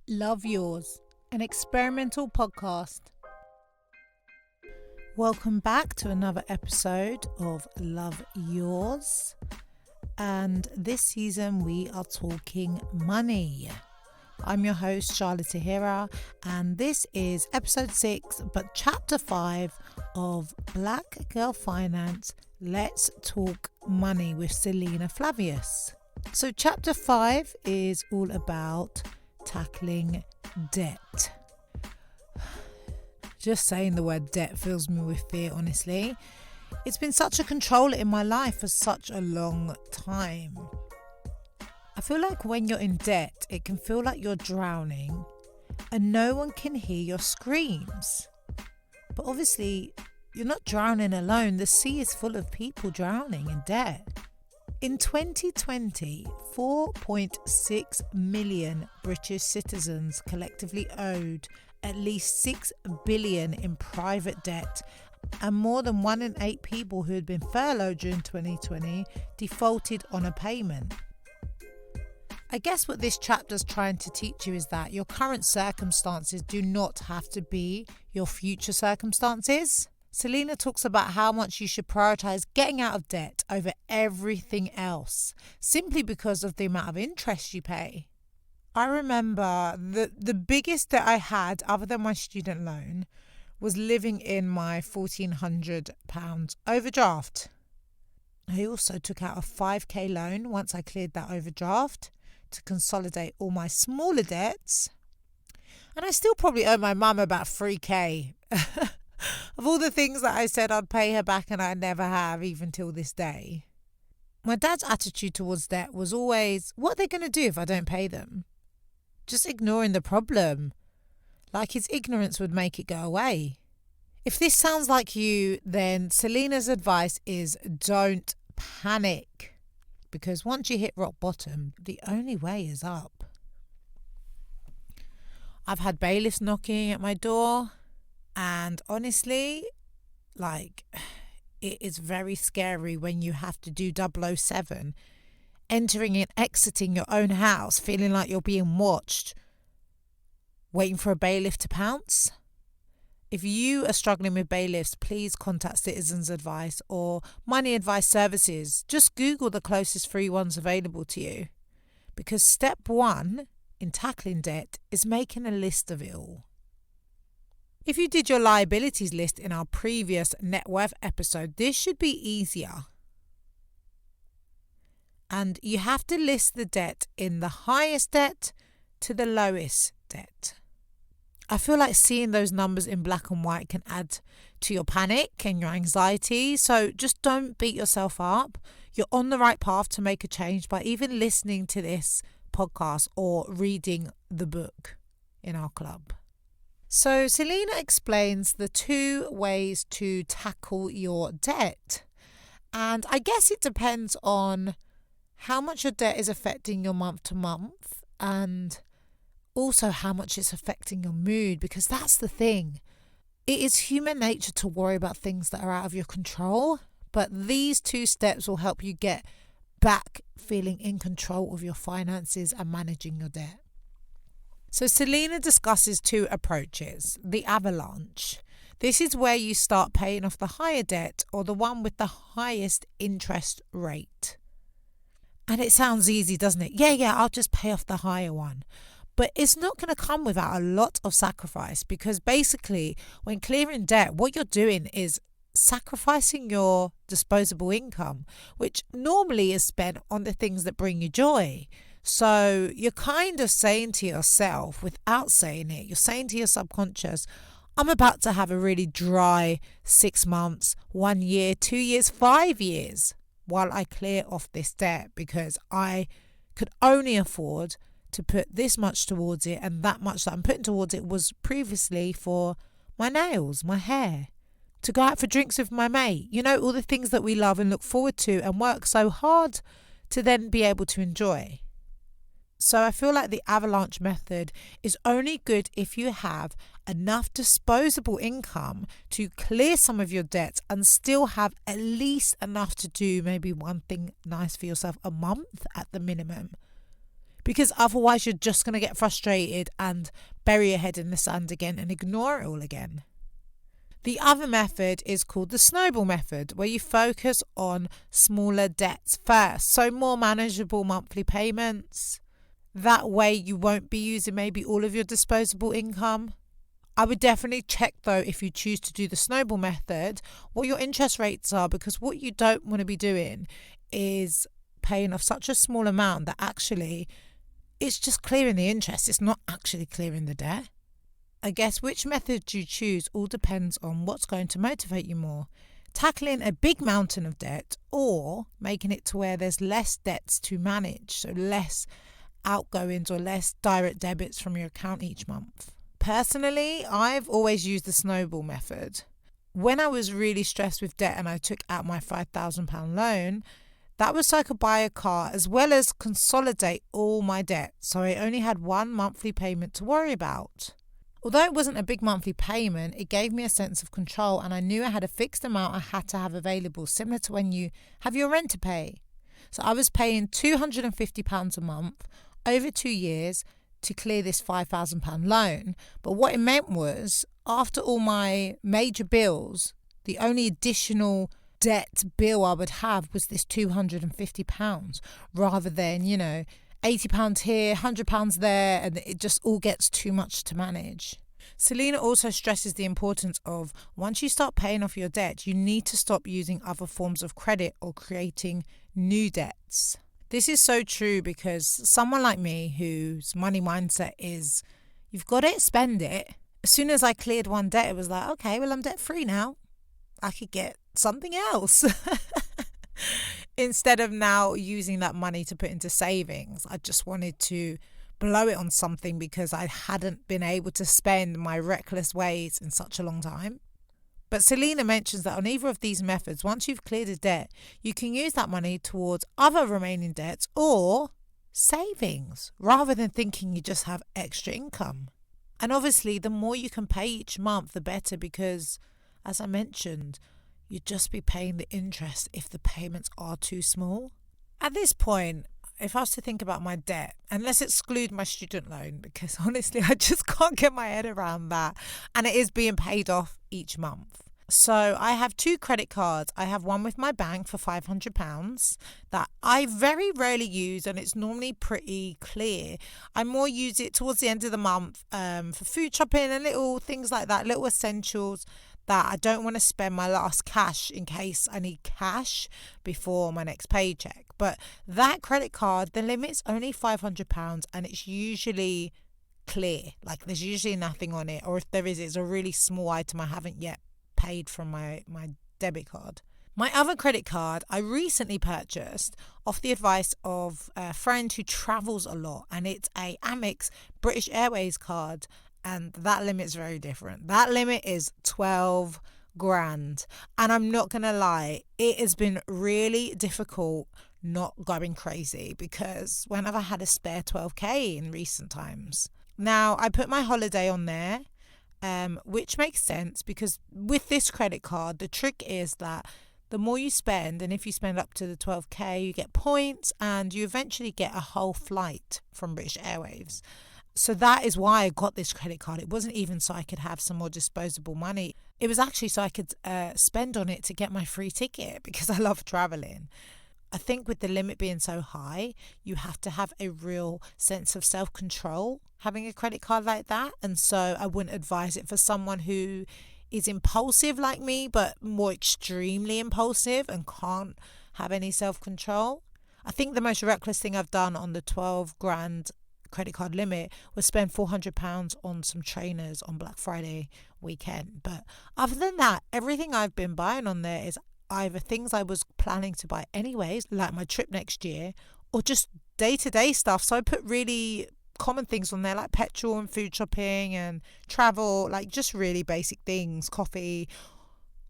Love Yours, an experimental podcast. Welcome back to another episode of Love Yours. And this season we are talking money. I'm your host, Charlotte Tahira, and this is episode 6, but chapter 5 of Black Girl Finance, Let's Talk Money with Selina Flavius. So chapter 5 is all about tackling debt. Just saying the word debt fills me with fear, honestly. It's been such a controller in my life for such a long time. I feel like when you're in debt, it can feel like you're drowning and no one can hear your screams. But obviously, you're not drowning alone. The sea is full of people drowning in debt. In 2020, 4.6 million British citizens collectively owed at least 6 billion in private debt, and more than 1 in 8 people who had been furloughed during 2020 defaulted on a payment. I guess what this chapter's trying to teach you is that your current circumstances do not have to be your future circumstances. Selina talks about how much you should prioritise getting out of debt over everything else, simply because of the amount of interest you pay. I remember the biggest debt I had, other than my student loan, was living in my £1,400 overdraft. I also took out a 5k loan once I cleared that overdraft to consolidate all my smaller debts. And I still probably owe my mum about 3k. Of all the things that I said I'd pay her back and I never have, even till this day. My dad's attitude towards debt was always, what are they going to do if I don't pay them? Just ignoring the problem. Like his ignorance would make it go away. If this sounds like you, then Selina's advice is don't panic. Because once you hit rock bottom, the only way is up. I've had bailiffs knocking at my door. And honestly, it is very scary when you have to do 007, entering and exiting your own house, feeling like you're being watched, waiting for a bailiff to pounce. If you are struggling with bailiffs, please contact Citizens Advice or Money Advice Services. Just Google the closest free ones available to you. Because step 1 in tackling debt is making a list of it all. If you did your liabilities list in our previous net worth episode, this should be easier. And you have to list the debt in the highest debt to the lowest debt. I feel like seeing those numbers in black and white can add to your panic and your anxiety. So just don't beat yourself up. You're on the right path to make a change by even listening to this podcast or reading the book in our club. So Selina explains the 2 ways to tackle your debt. And I guess it depends on how much your debt is affecting your month to month and also how much it's affecting your mood, because that's the thing. It is human nature to worry about things that are out of your control, but these 2 steps will help you get back feeling in control of your finances and managing your debt. So Selina discusses 2 approaches. The avalanche. This is where you start paying off the higher debt or the one with the highest interest rate. And it sounds easy, doesn't it? Yeah, I'll just pay off the higher one. But it's not going to come without a lot of sacrifice, because basically when clearing debt, what you're doing is sacrificing your disposable income, which normally is spent on the things that bring you joy. So you're kind of saying to yourself, without saying it, you're saying to your subconscious, I'm about to have a really dry 6 months, 1 year, 2 years, 5 years while I clear off this debt, because I could only afford to put this much towards it, and that much that I'm putting towards it was previously for my nails, my hair, to go out for drinks with my mate, all the things that we love and look forward to and work so hard to then be able to enjoy. So I feel like the avalanche method is only good if you have enough disposable income to clear some of your debt and still have at least enough to do maybe one thing nice for yourself a month at the minimum. because otherwise you're just going to get frustrated and bury your head in the sand again and ignore it all again. The other method is called the snowball method, where you focus on smaller debts first, so more manageable monthly payments. That way you won't be using maybe all of your disposable income. I would definitely check though, if you choose to do the snowball method, what your interest rates are, because what you don't want to be doing is paying off such a small amount that actually it's just clearing the interest. It's not actually clearing the debt. I guess which method you choose all depends on what's going to motivate you more. Tackling a big mountain of debt, or making it to where there's less debts to manage, so less outgoings or less direct debits from your account each month. Personally, I've always used the snowball method. When I was really stressed with debt and I took out my £5,000 loan, that was so I could buy a car as well as consolidate all my debt, so I only had one monthly payment to worry about. Although it wasn't a big monthly payment, it gave me a sense of control, and I knew I had a fixed amount I had to have available, similar to when you have your rent to pay. So I was paying £250 a month over 2 years to clear this £5,000 loan. But what it meant was, after all my major bills, the only additional debt bill I would have was this £250, rather than, £80 here, £100 there, and it just all gets too much to manage. Selina also stresses the importance of, once you start paying off your debt, you need to stop using other forms of credit or creating new debts. This is so true, because someone like me whose money mindset is, you've got it, spend it. As soon as I cleared one debt, it was like, okay, well, I'm debt free now. I could get something else. Instead of now using that money to put into savings, I just wanted to blow it on something because I hadn't been able to spend my reckless ways in such a long time. But Selina mentions that on either of these methods, once you've cleared a debt, you can use that money towards other remaining debts or savings, rather than thinking you just have extra income. And obviously, the more you can pay each month, the better, because, as I mentioned, you'd just be paying the interest if the payments are too small. At this point, if I was to think about my debt, and let's exclude my student loan, because honestly, I just can't get my head around that. And it is being paid off each month. So I have 2 credit cards. I have one with my bank for £500 that I very rarely use, and it's normally pretty clear. I more use it towards the end of the month for food shopping and little things like that, little essentials that I don't want to spend my last cash in case I need cash before my next paycheck. But that credit card, the limit's only £500, and it's usually clear. Like, there's usually nothing on it, or if there is, it's a really small item I haven't yet paid from my debit card. My other credit card I recently purchased off the advice of a friend who travels a lot, and it's a Amex British Airways card, and that limit's very different. That limit is 12 grand, and I'm not gonna lie, it has been really difficult not going crazy, because when have I had a spare 12k in recent times? Now, I put my holiday on there, which makes sense, because with this credit card, the trick is that the more you spend, and if you spend up to the 12k, you get points, and you eventually get a whole flight from British Airways. So that is why I got this credit card. It wasn't even so I could have some more disposable money. It was actually so I could spend on it to get my free ticket, because I love traveling. I think with the limit being so high, you have to have a real sense of self-control having a credit card like that. And so I wouldn't advise it for someone who is impulsive like me, but more extremely impulsive and can't have any self-control. I think the most reckless thing I've done on the 12 grand credit card limit was spend £400 on some trainers on Black Friday weekend. But other than that, everything I've been buying on there is either things I was planning to buy anyways, like my trip next year, or just day-to-day stuff. So I put really common things on there, like petrol and food shopping and travel, like just really basic things, coffee.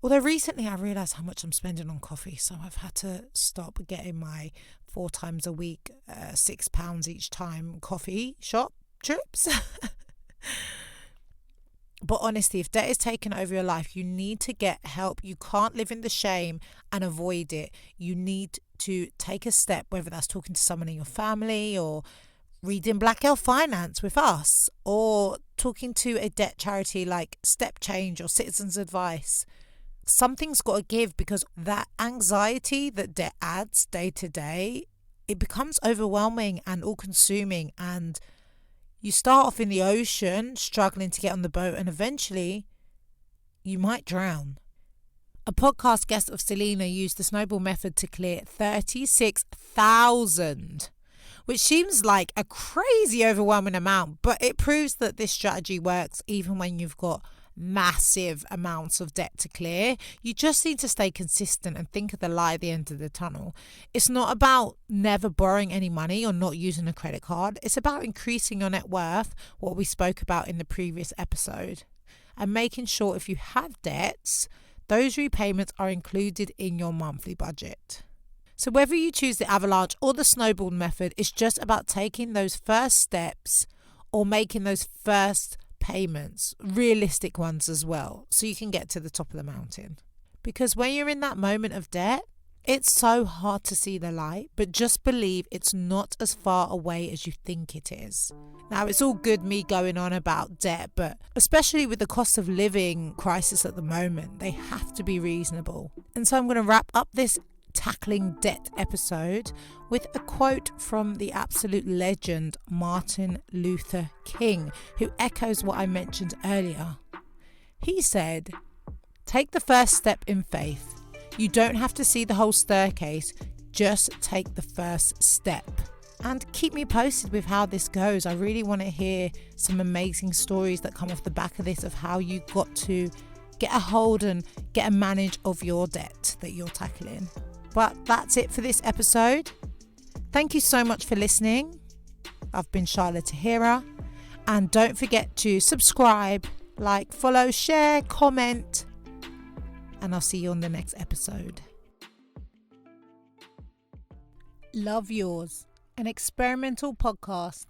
Although recently I realised how much I'm spending on coffee, so I've had to stop getting my 4 times a week, £6 each time coffee shop trips. But honestly, if debt is taken over your life, you need to get help. You can't live in the shame and avoid it. You need to take a step, whether that's talking to someone in your family or reading Black Girl Finance with us, or talking to a debt charity like Step Change or Citizens Advice. Something's got to give, because that anxiety that debt adds day to day, it becomes overwhelming and all-consuming, and you start off in the ocean struggling to get on the boat, and eventually you might drown. A podcast guest of Selina used the snowball method to clear $36,000, which seems like a crazy overwhelming amount, but it proves that this strategy works even when you've got massive amounts of debt to clear. You just need to stay consistent and think of the light at the end of the tunnel. It's not about never borrowing any money or not using a credit card. It's about increasing your net worth, what we spoke about in the previous episode, and making sure if you have debts, those repayments are included in your monthly budget. So whether you choose the avalanche or the snowball method, it's just about taking those first steps or making those first payments, realistic ones as well, so you can get to the top of the mountain. Because when you're in that moment of debt, it's so hard to see the light, but just believe it's not as far away as you think it is. Now, it's all good me going on about debt, but especially with the cost of living crisis at the moment, they have to be reasonable. And so I'm going to wrap up this Tackling Debt episode with a quote from the absolute legend Martin Luther King, who echoes what I mentioned earlier. He said, "Take the first step in faith. You don't have to see the whole staircase, just take the first step." And keep me posted with how this goes. I really want to hear some amazing stories that come off the back of this, of how you got to get a hold and get a manage of your debt that you're tackling. But that's it for this episode. Thank you so much for listening. I've been Charlotte Tahira. And don't forget to subscribe, like, follow, share, comment. And I'll see you on the next episode. Love Yours, an experimental podcast